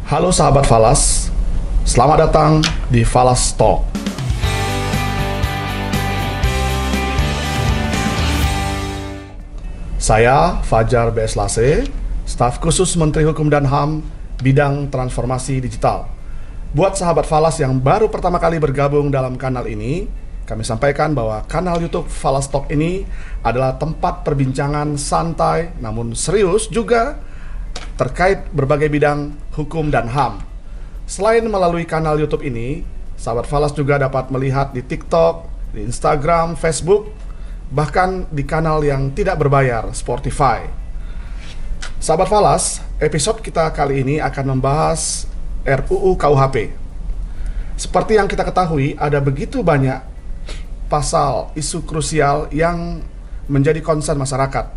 Halo sahabat Falas, selamat datang di Falas Talk. Saya Fajar B.S. Lase, staf khusus Menteri Hukum dan HAM, bidang transformasi digital. Buat sahabat Falas yang baru pertama kali bergabung dalam kanal ini, kami sampaikan bahwa kanal YouTube Falas Talk ini adalah tempat perbincangan santai namun serius juga terkait berbagai bidang hukum dan HAM. Selain melalui kanal YouTube ini, sahabat Falas juga dapat melihat di TikTok, di Instagram, Facebook, bahkan di kanal yang tidak berbayar, Spotify. Sahabat Falas, episode kita kali ini akan membahas RUU KUHP. Seperti yang kita ketahui, ada begitu banyak pasal isu krusial yang menjadi concern masyarakat.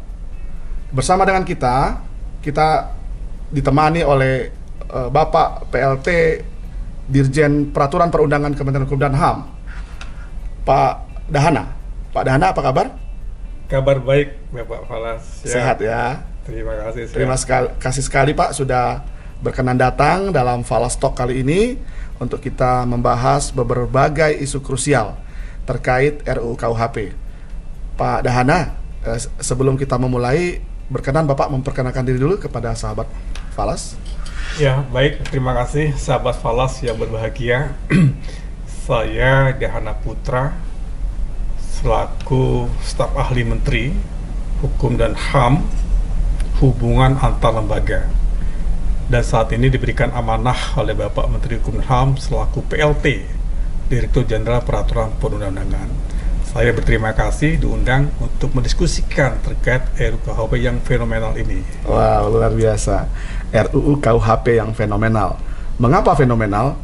Bersama dengan kita ditemani oleh Bapak PLT Dirjen Peraturan Perundangan Kementerian Hukum dan HAM, Pak Dahana. Pak Dahana, apa kabar? Kabar baik, Bapak Falas. Sehat ya? Terima kasih. Terima kasih sekali Pak sudah berkenan datang dalam Falas Talk kali ini untuk kita membahas berbagai isu krusial terkait RUU KUHP. Pak Dahana, sebelum kita memulai, berkenan Bapak memperkenalkan diri dulu kepada sahabat Falas. Ya, baik. Terima kasih sahabat Falas yang berbahagia. Saya Dahana Putra, selaku staf ahli Menteri Hukum dan HAM, hubungan antar lembaga. Dan saat ini diberikan amanah oleh Bapak Menteri Hukum dan HAM selaku PLT, Direktur Jenderal Peraturan Perundang-undangan. Saya berterima kasih diundang untuk mendiskusikan terkait RUU KUHP yang fenomenal ini. Wah, luar biasa. RUU KUHP yang fenomenal. Mengapa fenomenal?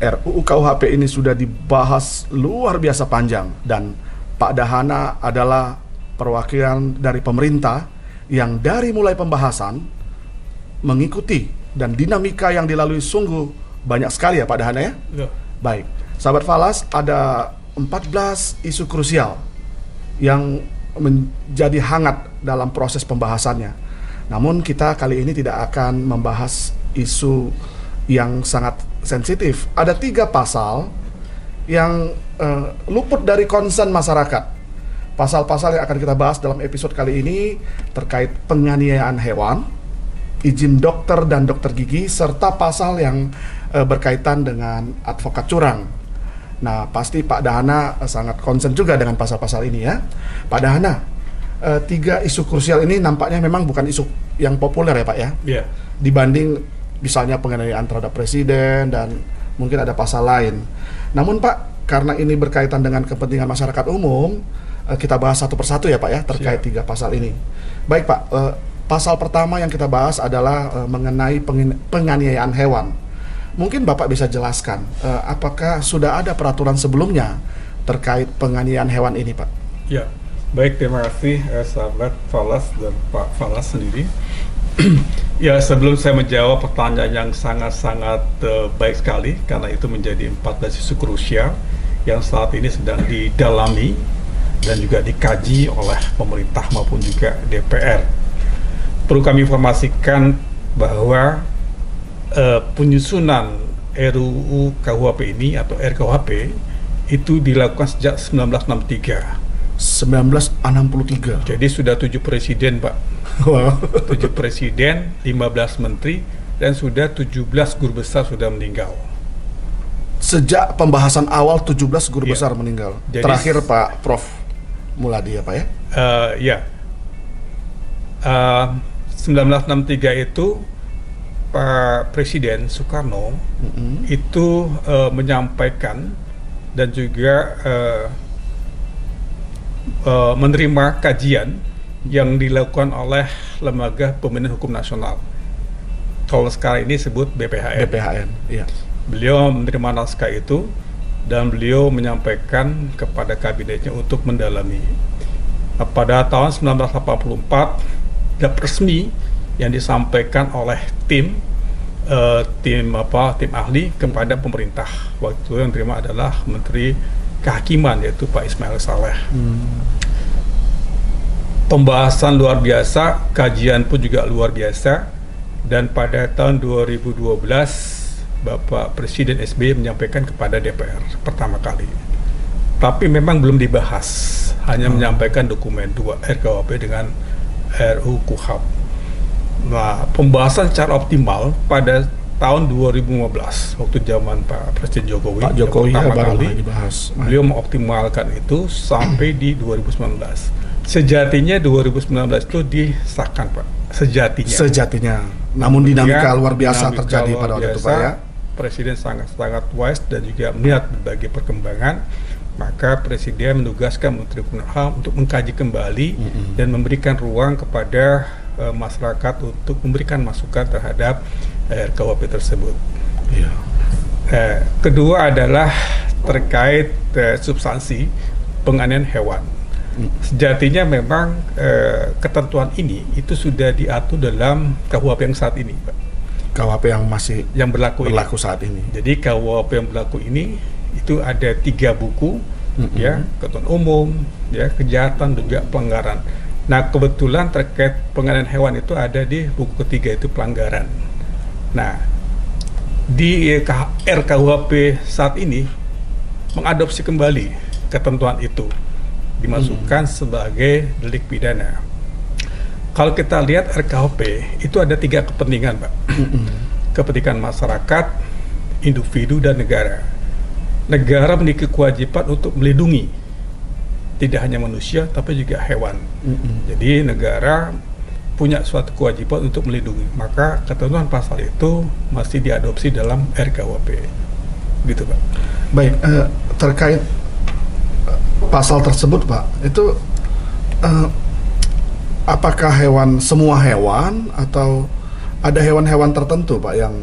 RUU KUHP ini sudah dibahas luar biasa panjang, dan Pak Dahana adalah perwakilan dari pemerintah yang dari mulai pembahasan mengikuti, dan dinamika yang dilalui sungguh banyak sekali ya Pak Dahana ya? Ya. Baik, sahabat Falas, ada 14 isu krusial yang menjadi hangat dalam proses pembahasannya. Namun kita kali ini tidak akan membahas isu yang sangat sensitif. Ada 3 pasal yang luput dari concern masyarakat. Pasal-pasal yang akan kita bahas dalam episode kali ini terkait penganiayaan hewan, izin dokter dan dokter gigi, serta pasal yang berkaitan dengan advokat curang. Nah, pasti Pak Dahana sangat concern juga dengan pasal-pasal ini ya. Pak Dahana, 3 isu krusial ini nampaknya memang bukan isu yang populer ya Pak ya? Iya. Dibanding misalnya penganiayaan terhadap presiden dan mungkin ada pasal lain. Namun Pak, karena ini berkaitan dengan kepentingan masyarakat umum, kita bahas satu persatu ya Pak ya, terkait 3 pasal ini. Baik Pak, pasal pertama yang kita bahas adalah mengenai penganiayaan hewan. Mungkin Bapak bisa jelaskan, apakah sudah ada peraturan sebelumnya terkait penganiayaan hewan ini, Pak? Ya, baik, terima kasih sahabat Falas dan Pak Falas sendiri. Ya, sebelum saya menjawab pertanyaan yang sangat-sangat baik sekali, karena itu menjadi 14 isu krusial yang saat ini sedang didalami dan juga dikaji oleh pemerintah maupun juga DPR. Perlu kami informasikan bahwa penyusunan RUU KUHP ini atau RKUHP itu dilakukan sejak 1963. 1963. Jadi sudah 7 presiden, Pak. Wow. 7 presiden, 15 menteri, dan sudah 17 guru besar sudah meninggal. Sejak pembahasan awal 17 guru besar meninggal. Jadi, terakhir Pak Prof Muladi ya Pak ya? Ya. 1963 itu Pak Presiden Soekarno itu menyampaikan dan juga menerima kajian yang dilakukan oleh Lembaga Pembinaan Hukum Nasional. Kalau sekarang ini disebut BPHN. BPHN, iya. Beliau menerima naskah itu dan beliau menyampaikan kepada kabinetnya untuk mendalami. Pada tahun 1984, draft resmi yang disampaikan oleh tim ahli kepada pemerintah. Waktu itu yang terima adalah Menteri Kehakiman, yaitu Pak Ismail Saleh. Pembahasan luar biasa, kajian pun juga luar biasa, Dan pada tahun 2012 Bapak Presiden SBY menyampaikan kepada DPR pertama kali. Tapi memang belum dibahas, hanya menyampaikan dokumen 2 RKUHP dengan RUU KUHP. Nah, pembahasan secara optimal pada tahun 2015 waktu zaman Pak Presiden Jokowi, Pak Jokowi pertama baru kali dibahas. beliau mengoptimalkan itu sampai di 2019. Sejatinya 2019 itu disahkan, Pak. Sejatinya. Namun dinamika luar biasa dinamika terjadi luar pada waktu itu, biasa. Pak ya. Presiden sangat wise dan juga melihat berbagai perkembangan. Maka Presiden menugaskan Menteri Hukum dan HAM untuk mengkaji kembali dan memberikan ruang kepada masyarakat untuk memberikan masukan terhadap RKUHP tersebut. Iya. Kedua adalah terkait substansi penganiayaan hewan. Sejatinya memang ketentuan ini itu sudah diatur dalam KUHP yang saat ini, Pak. KUHP yang masih berlaku saat ini. Jadi KUHP yang berlaku ini itu ada 3 buku, ya, ketentuan umum, ya, kejahatan dan juga pelanggaran. Nah, kebetulan terkait penganiayaan hewan itu ada di buku ketiga, itu pelanggaran. Nah, di RKUHP saat ini mengadopsi kembali ketentuan itu, dimasukkan sebagai delik pidana. Kalau kita lihat RKUHP itu ada 3 kepentingan, Pak. Kepentingan masyarakat, individu, dan negara. Negara memiliki kewajiban untuk melindungi tidak hanya manusia tapi juga hewan. Jadi negara punya suatu kewajiban untuk melindungi. Maka ketentuan pasal itu masih diadopsi dalam RKUHP. Gitu, Pak. Baik, terkait pasal tersebut, Pak, itu apakah semua hewan atau ada hewan-hewan tertentu, Pak, yang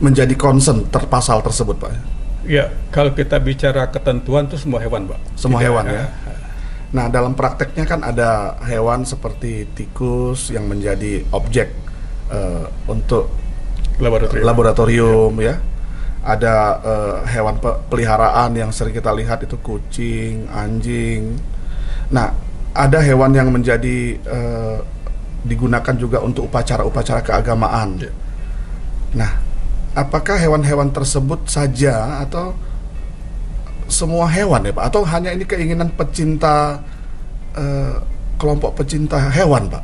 menjadi concern pasal tersebut, Pak? Ya, kalau kita bicara ketentuan itu semua hewan, Pak. Semua hewan, ya. Nah, dalam prakteknya kan ada hewan seperti tikus yang menjadi objek untuk laboratorium, ya. Ada hewan peliharaan yang sering kita lihat itu kucing, anjing. Nah, ada hewan yang menjadi digunakan juga untuk upacara-upacara keagamaan. Ya. Nah, apakah hewan-hewan tersebut saja atau semua hewan, ya, Pak? Atau hanya ini keinginan pecinta kelompok pecinta hewan, Pak?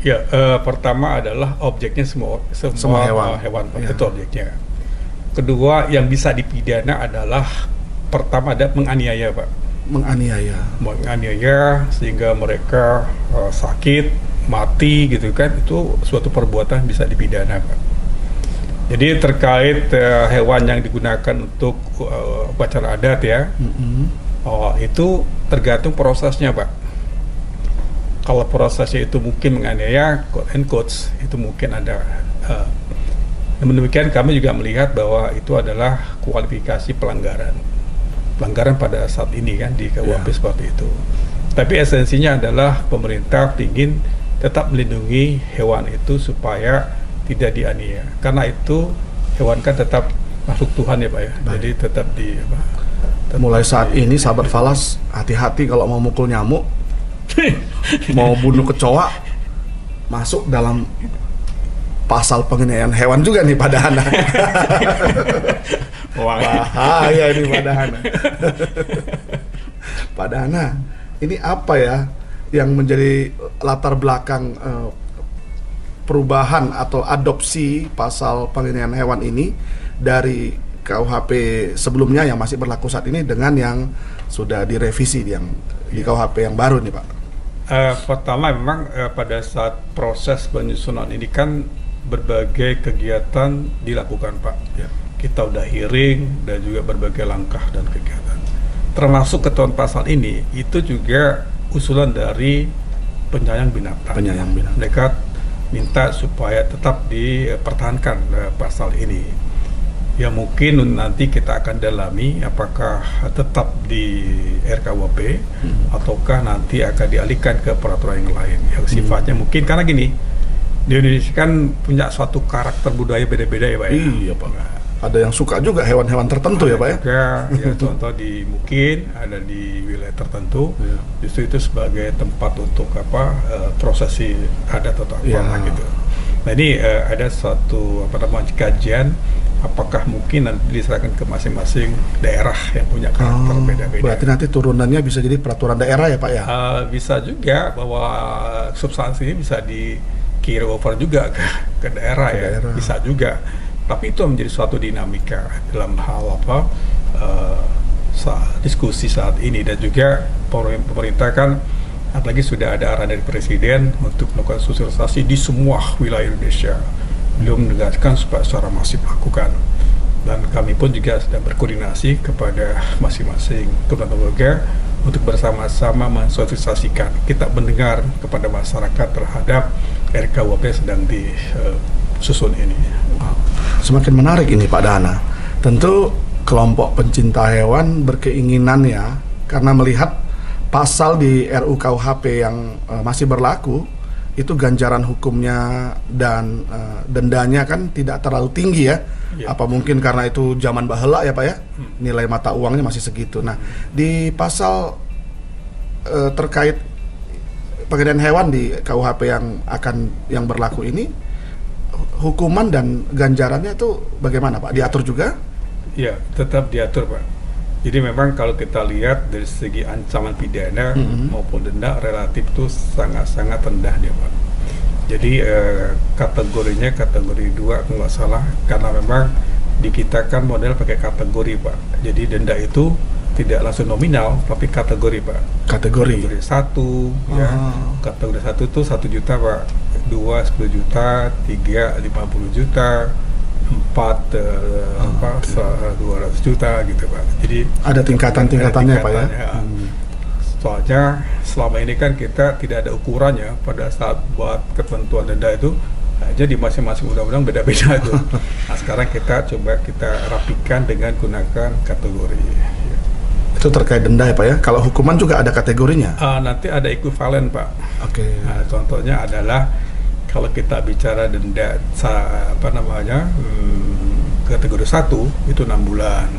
Ya, pertama adalah objeknya semua hewan, Pak. Ya. Itu objeknya. Kedua, yang bisa dipidana adalah pertama ada menganiaya, Pak. Menganiaya sehingga mereka sakit, mati, gitu kan, itu suatu perbuatan bisa dipidana, Pak. Jadi terkait hewan yang digunakan untuk upacara adat, ya, itu tergantung prosesnya, Pak. Kalau prosesnya itu mungkin menganiaya, quote and quotes, itu mungkin ada. Namun demikian kami juga melihat bahwa itu adalah kualifikasi pelanggaran pada saat ini kan di KUHP seperti itu. Tapi esensinya adalah pemerintah ingin tetap melindungi hewan itu supaya tidak dianiaya. Karena itu hewan kan tetap makhluk Tuhan, ya, Pak, ya. Jadi tetap mulai saat ini sahabat Falas, hati-hati kalau mau mukul nyamuk, mau bunuh kecoa, masuk dalam pasal penganiayaan hewan juga nih, Pak Dahana. Bahaya ini, Pak Dahana. Pak Dahana, ini apa ya yang menjadi latar belakang perubahan atau adopsi pasal penganiayaan hewan ini dari KUHP sebelumnya yang masih berlaku saat ini dengan yang sudah direvisi di KUHP yang baru nih, Pak? Pertama memang pada saat proses penyusunan ini kan berbagai kegiatan dilakukan, Pak. Ya. Kita udah hearing dan juga berbagai langkah dan kegiatan. Termasuk ketentuan pasal ini itu juga usulan dari penyayang binatang. Mereka minta supaya tetap dipertahankan pasal ini. Ya mungkin nanti kita akan dalami apakah tetap di RKUHP ataukah nanti akan dialihkan ke peraturan yang lain yang sifatnya mungkin, karena gini, di Indonesia kan punya suatu karakter budaya beda-beda, ya, Pak. Iya, Pak. Ada yang suka juga hewan-hewan tertentu ya Pak ya? Juga, ya contoh mungkin ada di wilayah tertentu, justru itu sebagai tempat untuk prosesi adat atau apa gitu. Nah ini ada suatu kajian, apakah mungkin nanti diserahkan ke masing-masing daerah yang punya karakter beda-beda. Berarti nanti turunannya bisa jadi peraturan daerah ya Pak ya? Bisa juga bahwa substansi ini bisa di carry over juga ke daerah ya, bisa juga. Tapi itu menjadi suatu dinamika dalam hal diskusi saat ini, dan juga pemerintah kan apalagi sudah ada arahan dari Presiden untuk melakukan sosialisasi di semua wilayah Indonesia, belum menegaskan supaya secara masif lakukan. Dan kami pun juga sedang berkoordinasi kepada masing-masing turun lembaga untuk bersama-sama mensosialisasikan, kita mendengar kepada masyarakat terhadap RKUHP sedang disusun ini. Semakin menarik ini Pak Dana. Tentu kelompok pencinta hewan berkeinginan ya, karena melihat pasal di RUKUHP yang masih berlaku, itu ganjaran hukumnya dan dendanya kan tidak terlalu tinggi ya. Apa mungkin karena itu zaman baheula ya Pak ya, nilai mata uangnya masih segitu. Nah di pasal terkait pengendalian hewan di KUHP yang berlaku ini, hukuman dan ganjarannya itu bagaimana Pak? Diatur juga? Ya, tetap diatur Pak. Jadi memang kalau kita lihat dari segi ancaman pidana maupun denda relatif itu sangat-sangat rendah dia Pak. Jadi kategorinya kategori 2 kalau nggak salah, karena memang di kita kan model pakai kategori Pak. Jadi denda itu tidak langsung nominal, tapi kategori Pak. Kategori 1 ya. Kategori 1 itu 1 juta Pak, 2 10 juta, 3 50 juta, 4 200 juta gitu Pak. Jadi ada tingkatan-tingkatannya Pak ya. Soalnya selama ini kan kita tidak ada ukurannya pada saat buat ketentuan denda itu, aja di masing-masing undang-undang beda-beda tuh. Nah sekarang kita rapikan dengan gunakan kategori. Itu terkait denda ya Pak ya. Kalau hukuman juga ada kategorinya? Nanti ada ekuivalen Pak. Oke. Nah, contohnya adalah kalau kita bicara denda kategori 1 itu 6 bulan.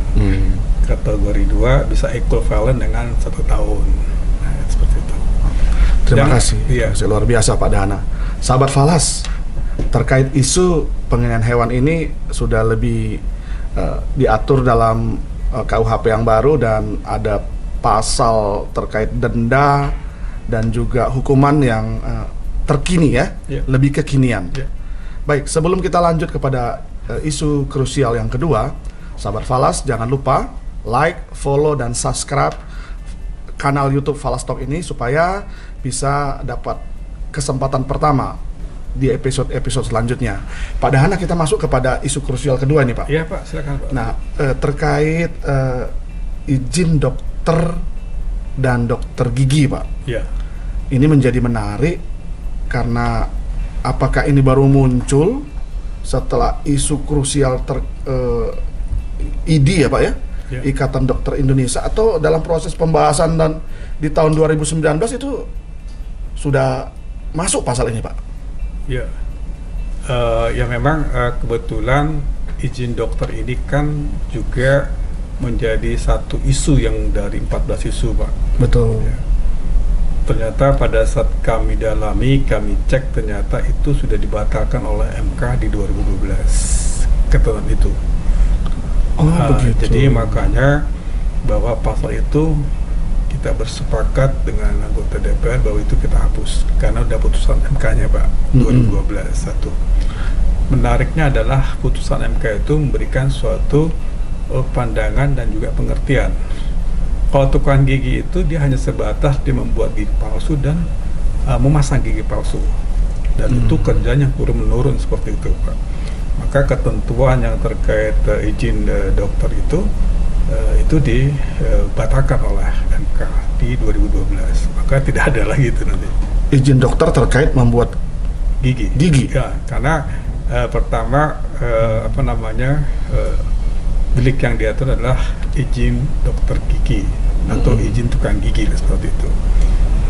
Kategori 2 bisa ekuivalen dengan 1 tahun. Nah, seperti itu. Terima kasih. Iya. Luar biasa Pak Dana. Sahabat Falas, terkait isu penganiayaan hewan ini sudah lebih diatur dalam KUHP yang baru, dan ada pasal terkait denda dan juga hukuman yang terkini ya, lebih kekinian. Baik, sebelum kita lanjut kepada isu krusial yang kedua, sahabat Falas jangan lupa like, follow, dan subscribe kanal YouTube Falas Talk ini supaya bisa dapat kesempatan pertama di episode selanjutnya. Pak Dahana, kita masuk kepada isu krusial kedua nih Pak. Iya Pak, silakan Pak. Nah, terkait izin dokter dan dokter gigi Pak. Iya. Ini menjadi menarik karena apakah ini baru muncul setelah isu krusial ID ya Pak ya? Ikatan Dokter Indonesia, atau dalam proses pembahasan dan di tahun 2019 itu sudah masuk pasal ini Pak? Ya, ya memang kebetulan izin dokter ini kan juga menjadi satu isu yang dari 14 isu Pak. Betul. Ya. Ternyata pada saat kami dalami, kami cek, ternyata itu sudah dibatalkan oleh MK di 2012 ketentuan itu. Jadi makanya bahwa pasal itu kita bersepakat dengan anggota DPR bahwa itu kita hapus karena udah putusan MK-nya Pak 2012 satu. Menariknya adalah putusan MK itu memberikan suatu pandangan dan juga pengertian. Kalau tukang gigi itu dia hanya sebatas dia membuat gigi palsu dan memasang gigi palsu, dan itu kerjanya turun menurun seperti itu Pak. Maka ketentuan yang terkait izin dokter itu dibatalkan oleh MK di 2012. Maka tidak ada lagi itu nanti. Izin dokter terkait membuat gigi. Ya, karena pertama delik yang diatur adalah izin dokter gigi atau izin tukang gigi seperti itu.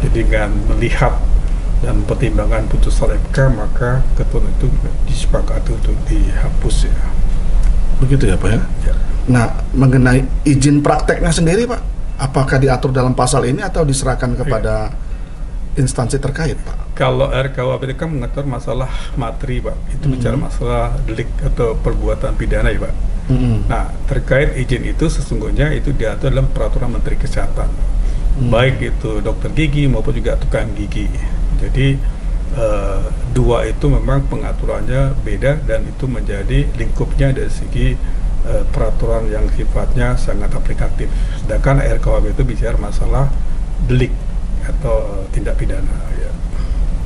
Jadi dengan melihat dan pertimbangan putusan MK, maka ketentuan itu disepakati untuk dihapus ya. Begitu ya Pak ya? Ya. Nah, mengenai izin prakteknya sendiri Pak, apakah diatur dalam pasal ini atau diserahkan kepada instansi terkait Pak? Kalau RKUHP itu kan mengatur masalah materi Pak, itu bicara masalah delik atau perbuatan pidana ya Pak. Nah, terkait izin itu sesungguhnya itu diatur dalam peraturan Menteri Kesehatan, baik itu dokter gigi maupun juga tukang gigi. Jadi dua itu memang pengaturannya beda dan itu menjadi lingkupnya dari segi peraturan yang sifatnya sangat aplikatif. Sedangkan RKUHP itu bicara masalah delik atau tindak pidana. Ya.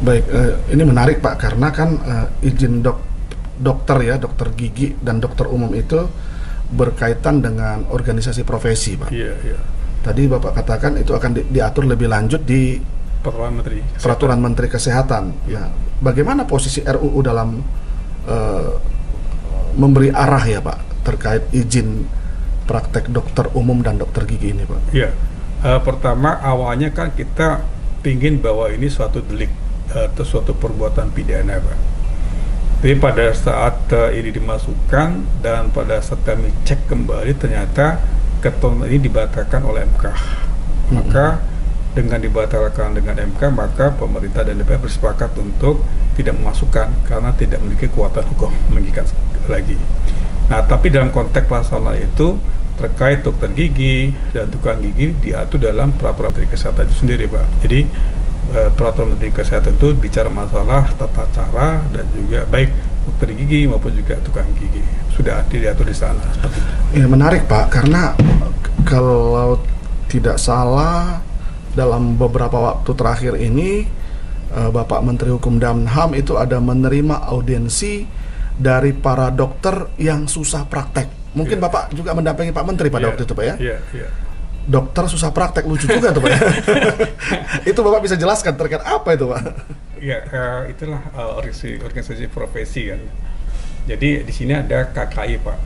Baik, ini menarik Pak karena kan izin dokter ya, dokter gigi dan dokter umum itu berkaitan dengan organisasi profesi Pak. Iya, iya. Tadi Bapak katakan itu akan diatur lebih lanjut di Peraturan Menteri Kesehatan. Ya, bagaimana posisi RUU dalam memberi arah ya Pak terkait izin praktek dokter umum dan dokter gigi ini Pak? Iya, pertama awalnya kan kita pingin bahwa ini suatu delik atau suatu perbuatan pidana Pak. Jadi pada saat ini dimasukkan dan pada saat kami cek kembali ternyata ketentuan ini dibatalkan oleh MK. Maka dengan dibatalkan dengan MK maka pemerintah dan DPR bersepakat untuk tidak memasukkan karena tidak memiliki kekuatan hukum mengikat lagi. Nah, tapi dalam konteks pasal itu terkait dokter gigi dan tukang gigi diatur dalam peraturan Menteri Kesehatan itu sendiri Pak. Jadi peraturan Menteri Kesehatan itu bicara masalah tata cara dan juga baik dokter gigi maupun juga tukang gigi sudah diatur di sana seperti itu. Ya menarik Pak karena kalau tidak salah dalam beberapa waktu terakhir ini Bapak Menteri Hukum dan HAM itu ada menerima audiensi dari para dokter yang susah praktek. Mungkin Bapak juga mendampingi Pak Menteri pada waktu itu Pak ya? Iya. Dokter susah praktek, lucu juga tuh Pak ya? Itu Bapak bisa jelaskan terkait apa itu Pak? Iya, itulah organisasi profesi kan. Jadi di sini ada KKI Pak,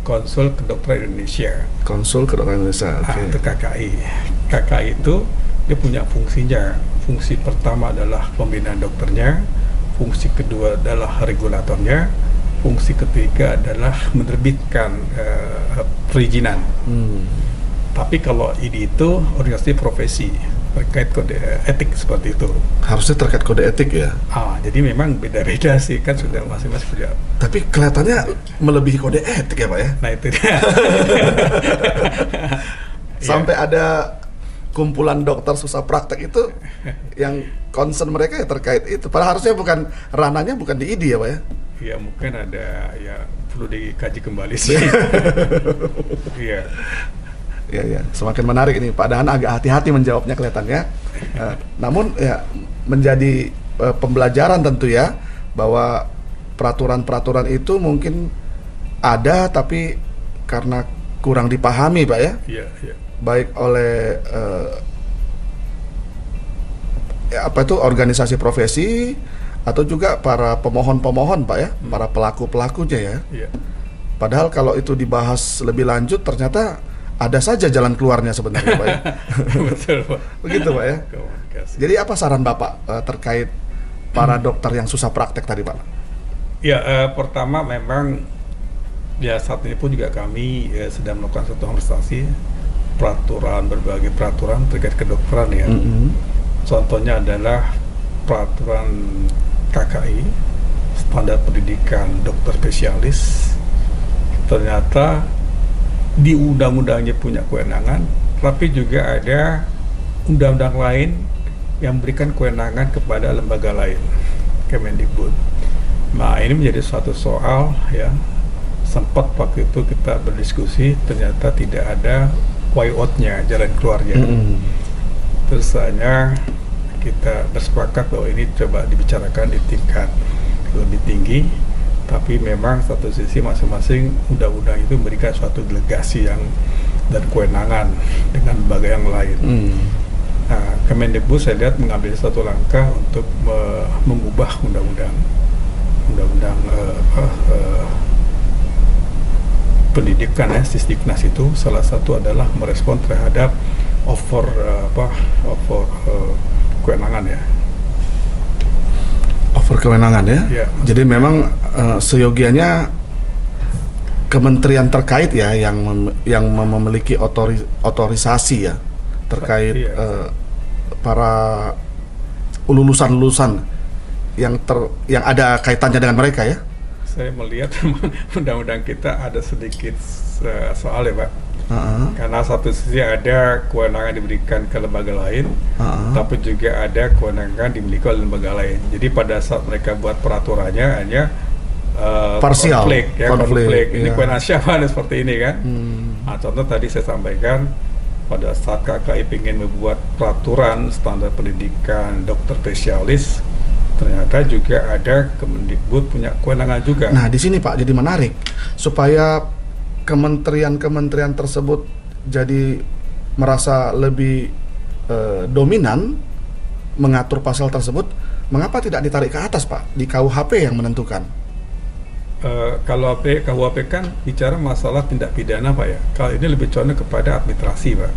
Konsul Kedokteran Indonesia. Konsul Kedokteran Indonesia, oke. Itu KKI. KKI itu dia punya fungsinya. Fungsi pertama adalah pembinaan dokternya, fungsi kedua adalah regulatornya, fungsi ketiga adalah menerbitkan perizinan. Tapi kalau ini itu organisasi profesi terkait kode etik seperti itu. Harusnya terkait kode etik ya? Jadi memang beda-beda sih kan sudah masing-masing punya. Tapi kelihatannya melebihi kode etik ya Pak ya? Nah itu dia. Sampai ada kumpulan dokter susah praktek itu yang concern mereka ya terkait itu. Padahal harusnya bukan ranahnya bukan di ID ya Pak ya? Ya mungkin ada ya perlu dikaji kembali sih. Iya. Ya, semakin menarik ini Pak Dahan agak hati-hati menjawabnya kelihatannya. Namun ya menjadi pembelajaran tentu ya bahwa peraturan-peraturan itu mungkin ada tapi karena kurang dipahami Pak ya. Iya. Baik oleh organisasi profesi atau juga para pemohon-pemohon Pak ya, para pelaku-pelakunya ya. Iya. Padahal kalau itu dibahas lebih lanjut ternyata ada saja jalan keluarnya sebenarnya Pak ya. Betul Pak. Begitu Pak ya. Jadi apa saran Bapak terkait para dokter yang susah praktek tadi Pak? Ya pertama memang ya saat ini pun juga kami sedang melakukan satu harmonisasi berbagai peraturan terkait kedokteran ya. Contohnya adalah peraturan KKI, standar pendidikan dokter spesialis. Ternyata di undang-undangnya punya kewenangan, tapi juga ada undang-undang lain yang memberikan kewenangan kepada lembaga lain, Kemendikbud. Nah ini menjadi suatu soal ya, sempat waktu itu kita berdiskusi, ternyata tidak ada way out-nya, jalan keluarnya. Terus hanya kita bersepakat bahwa ini coba dibicarakan di tingkat lebih tinggi. Tapi memang satu sisi masing-masing undang-undang itu memberikan suatu delegasi yang dan kewenangan dengan lembaga yang lain. Nah, Kemendikbud saya lihat mengambil satu langkah untuk mengubah undang-undang pendidikan ya, Sisdiknas itu salah satu adalah merespon terhadap over kewenangan ya. Over kewenangan ya. Jadi memang seyogianya kementerian terkait ya yang memiliki otorisasi ya terkait para lulusan-lulusan yang ada kaitannya dengan mereka ya. Saya melihat undang-undang kita ada sedikit soal ya Pak. Karena satu sisi ada kewenangan diberikan ke lembaga lain, tapi juga ada kewenangan dimiliki oleh lembaga lain. Jadi pada saat mereka buat peraturannya hanya parsial konflik. Ini ya. kewenangan siapa seperti ini kan? Nah, contoh tadi saya sampaikan pada saat KKI ingin membuat peraturan standar pendidikan dokter spesialis, ternyata juga ada Kemendikbud punya kewenangan juga. Nah, di sini Pak jadi menarik supaya kementerian-kementerian tersebut jadi merasa lebih dominan mengatur pasal tersebut. Mengapa tidak ditarik ke atas Pak di KUHP yang menentukan? Kalau KUHP kan bicara masalah tindak pidana Pak ya. Kalau ini lebih condong kepada administrasi Pak.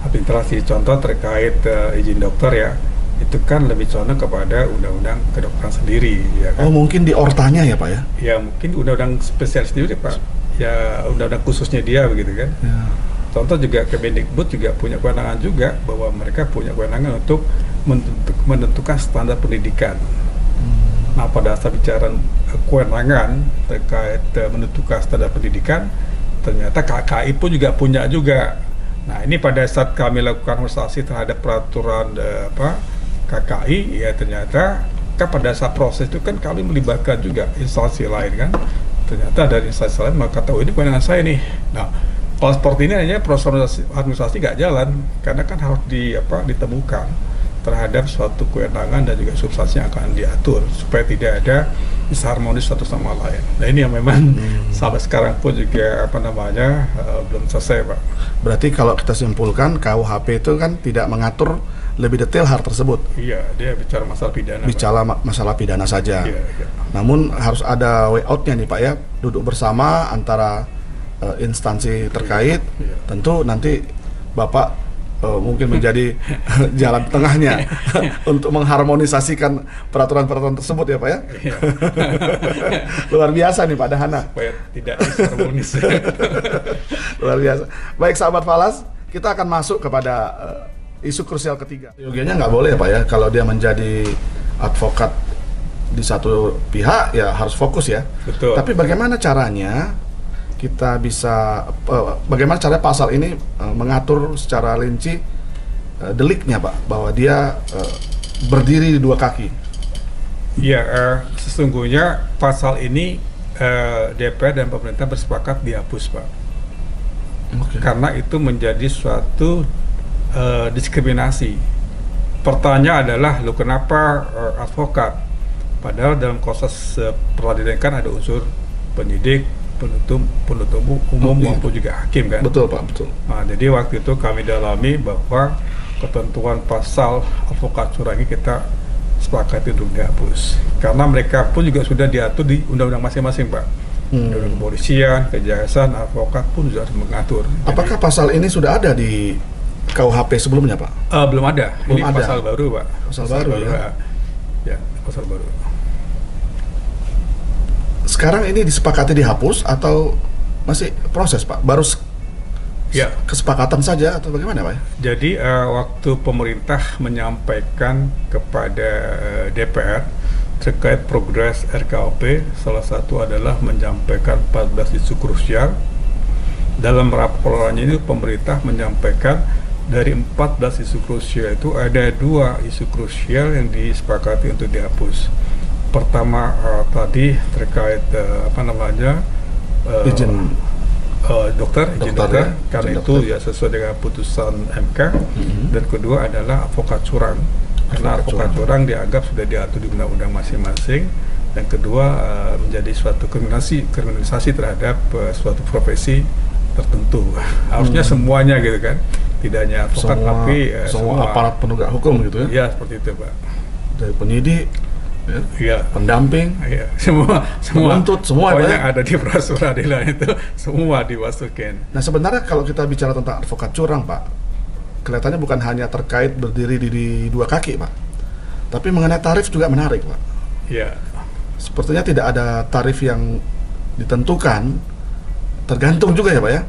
Administrasi contoh terkait izin dokter ya. Itu kan lebih condong kepada undang-undang kedokteran sendiri ya kan? Oh, mungkin di ortanya ya Pak ya? Ya mungkin undang-undang spesial sendiri Pak. Ya undang-undang khususnya dia begitu kan? Ya. Contoh juga Kemendikbud juga punya kewenangan juga bahwa mereka punya kewenangan untuk menentukan standar pendidikan. Nah, pada saat bicara kewenangan terkait menentukan standar pendidikan, ternyata KKI pun juga punya juga. Nah, ini pada saat kami lakukan harmonisasi terhadap peraturan KKI, ya ternyata kan pada saat proses itu kan kami melibatkan juga instansi lain kan. Ternyata dari instansi lain maka tahu ini kewenangan saya nih. Nah, kalau seperti ini hanya proses administrasi nggak jalan karena kan harus ditemukan terhadap suatu kewenangan dan juga substansi yang akan diatur supaya tidak ada disharmonis satu sama lain. Nah, ini yang memang sampai sekarang pun juga belum selesai Pak. Berarti kalau kita simpulkan KUHP itu kan tidak mengatur lebih detail hal tersebut. Iya, dia bicara masalah pidana. Bicara masalah pidana saja. Iya. Namun harus ada way out-nya nih Pak ya, duduk bersama antara instansi terkait. Iya. Tentu nanti Bapak mungkin menjadi jalan tengahnya untuk mengharmonisasikan peraturan-peraturan tersebut ya Pak ya. Iya. Luar biasa nih Pak Dahana. Supaya tidak disharmonis. Luar biasa. Baik sahabat Falas, kita akan masuk kepada isu krusial ketiga. Yogianya nggak boleh ya Pak ya, kalau dia menjadi advokat di satu pihak ya harus fokus ya. Betul. Tapi bagaimana caranya kita bisa, bagaimana cara pasal ini mengatur secara rinci deliknya Pak, bahwa dia berdiri di dua kaki? Ya, sesungguhnya pasal ini DPR dan pemerintah bersepakat dihapus Pak. Okay. Karena itu menjadi suatu diskriminasi. Pertanyaan adalah, lo kenapa advokat? Padahal dalam proses peradilan kan ada unsur penyidik, penuntut umum maupun juga hakim kan. Betul Pak, betul. Nah, jadi waktu itu kami dalami bahwa ketentuan pasal advokat curang ini kita sepakati untuk dihapus. Karena mereka pun juga sudah diatur di undang-undang masing-masing Pak. Undang-undang kepolisian, kejaksaan, advokat pun sudah mengatur. Apakah pasal ini sudah ada di KUHP sebelumnya Pak? Belum ada. Belum ini ada. Pasal baru Pak. Pasal baru ya. Ya, pasal baru. Sekarang ini disepakati dihapus atau masih proses Pak? Baru kesepakatan saja atau bagaimana Pak? Jadi waktu pemerintah menyampaikan kepada DPR terkait progres RKUP, salah satu adalah menyampaikan 14 isu krusial. Dalam laporannya itu pemerintah menyampaikan dari 14 isu krusial itu ada 2 isu krusial yang disepakati untuk dihapus. Pertama tadi terkait izin dokter, ya, karena izin itu dokter. ya sesuai dengan putusan MK. Dan kedua adalah advokat curang, karena advokat curang dianggap sudah diatur di undang-undang masing-masing. Dan kedua menjadi suatu kriminalisasi terhadap suatu profesi tertentu. Harusnya semuanya gitu kan, tidak hanya advokat tapi semua aparat penegak hukum gitu ya. Ya seperti itu Pak. Dari penyidik, ya, pendamping, ya, semua penuntut, semua yang ada di proses peradilan itu semua dimasukin. Nah, sebenarnya kalau kita bicara tentang advokat curang Pak, kelihatannya bukan hanya terkait berdiri di dua kaki Pak, tapi mengenai tarif juga menarik Pak. Ya. Sepertinya tidak ada tarif yang ditentukan Tergantung juga ya Pak ya.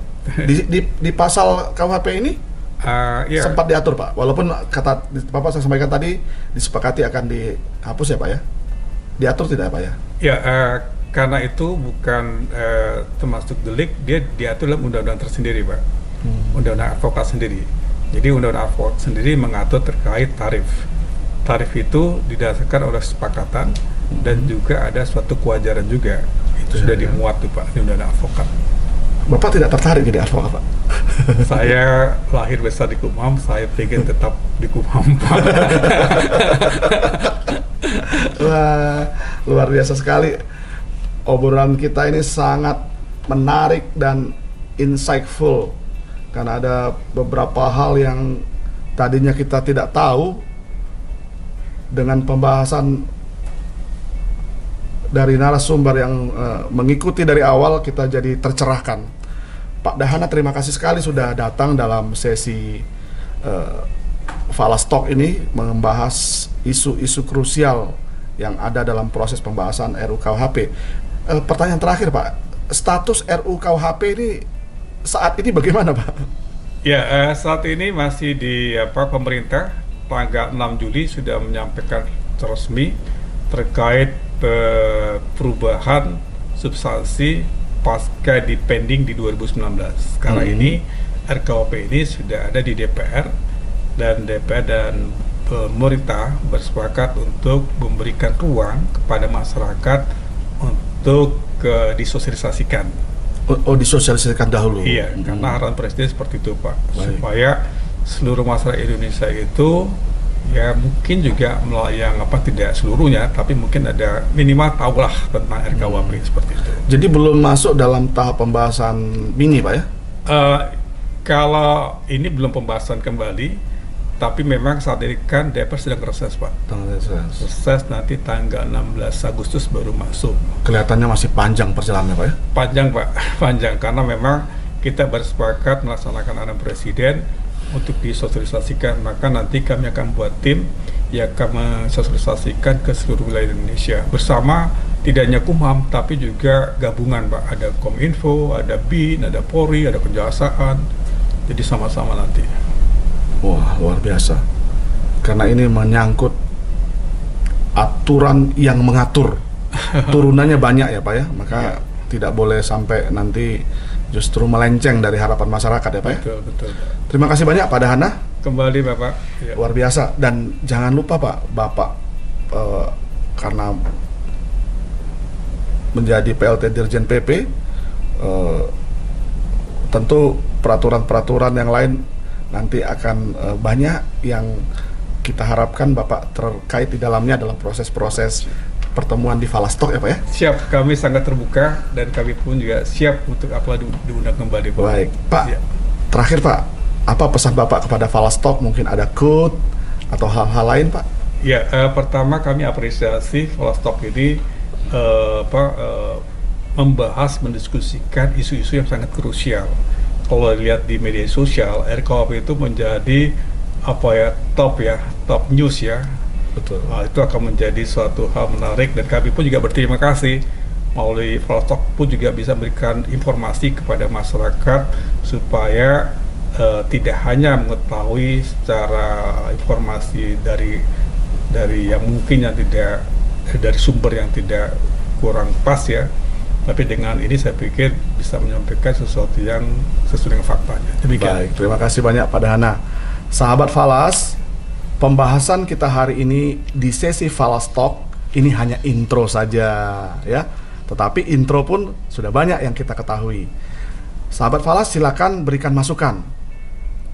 Di pasal KUHP ini Ya, sempat diatur Pak. Walaupun kata Bapak saya sampaikan tadi disepakati akan dihapus ya Pak ya. Diatur tidak ya Pak ya? ya karena itu bukan termasuk delik, dia diatur dalam undang-undang tersendiri, Pak. Undang-undang advokat sendiri. Jadi undang-undang advokat sendiri mengatur terkait tarif. Tarif itu didasarkan oleh kesepakatan dan juga ada suatu kewajaran juga. Itu sudah dimuat tuh Pak di undang-undang advokat. Bapak tidak tertarik jadi advokat Pak? Saya lahir besar di Kumham, saya pengen tetap di Kumham, Pak. Wah, luar biasa sekali. Obrolan kita ini sangat menarik dan insightful. Karena ada beberapa hal yang tadinya kita tidak tahu. Dengan pembahasan dari narasumber yang mengikuti dari awal, kita jadi tercerahkan. Pak Dahana, terima kasih sekali sudah datang dalam sesi Falas Talk ini, membahas isu-isu krusial yang ada dalam proses pembahasan RUU KUHP. Pertanyaan terakhir Pak, status RUU KUHP ini saat ini bagaimana Pak? Ya, saat ini masih di pemerintah. Tanggal 6 Juli sudah menyampaikan resmi terkait perubahan substansi pasca dipending di 2019. Karena ini RKUHP ini sudah ada di DPR dan pemerintah bersepakat untuk memberikan ruang kepada masyarakat untuk disosialisasikan. Oh, disosialisasikan dahulu. Iya, karena arahan Presiden seperti itu Pak. Baik. Supaya seluruh masyarakat Indonesia itu ya mungkin juga yang tidak seluruhnya, tapi mungkin ada minimal tahulah tentang RKUHP seperti itu. Jadi belum masuk dalam tahap pembahasan mini Pak ya? Kalau ini belum pembahasan kembali, tapi memang saat ini kan DPR sedang reses Pak. Reses nanti tanggal 16 Agustus baru masuk. Kelihatannya masih panjang perjalanannya Pak ya? Panjang Pak, panjang karena memang kita bersepakat melaksanakan arahan Presiden untuk disosialisasikan, maka nanti kami akan buat tim yang akan mensosialisasikan ke seluruh wilayah Indonesia bersama tidak hanya Kumham tapi juga gabungan Pak, ada Kominfo, ada BIN, ada Polri, ada Kejaksaan, jadi sama-sama nanti. Wah, luar biasa, karena ini menyangkut aturan yang mengatur, turunannya banyak ya Pak ya, maka tidak boleh sampai nanti justru melenceng dari harapan masyarakat ya Pak ya? Betul. Terima kasih banyak Pak Dahana. Kembali Bapak. Ya. Luar biasa, dan jangan lupa Bapak karena menjadi PLT Dirjen PP, tentu peraturan-peraturan yang lain nanti akan banyak yang kita harapkan Bapak terkait di dalamnya dalam proses-proses pertemuan di Falas Talk ya Pak ya? Siap, kami sangat terbuka dan kami pun juga siap untuk apabila diundang kembali Pak. Baik, Pak. Ya. Terakhir Pak, apa pesan Bapak kepada Falas Talk? Mungkin ada quote atau hal-hal lain Pak? Ya, pertama kami apresiasi Falas Talk ini membahas, mendiskusikan isu-isu yang sangat krusial. Kalau lihat di media sosial, RKUHP itu menjadi top news ya. Betul. Itu akan menjadi suatu hal menarik dan kami pun juga berterima kasih melalui Falas Talk pun juga bisa memberikan informasi kepada masyarakat supaya tidak hanya mengetahui secara informasi dari yang mungkin yang tidak dari sumber yang tidak kurang pas ya, tapi dengan ini saya pikir bisa menyampaikan sesuatu yang sesuai dengan faktanya. Demikian. Baik, terima kasih banyak Pak Dahana. Sahabat Falas, pembahasan kita hari ini di sesi Falas Talk ini hanya intro saja ya. Tetapi intro pun sudah banyak yang kita ketahui. Sahabat Falas, silakan berikan masukan.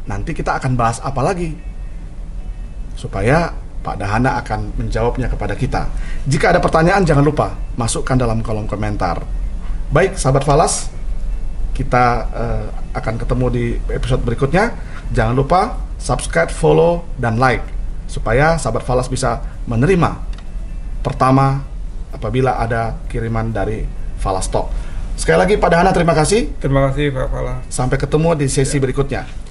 Nanti kita akan bahas apa lagi supaya Pak Dahana akan menjawabnya kepada kita. Jika ada pertanyaan jangan lupa masukkan dalam kolom komentar. Baik sahabat Falas, kita akan ketemu di episode berikutnya. Jangan lupa subscribe, follow, dan like supaya sahabat Falas bisa menerima pertama apabila ada kiriman dari Falas Talk. Sekali lagi Pak Dahana, terima kasih. Terima kasih Pak Falas. Sampai ketemu di sesi berikutnya.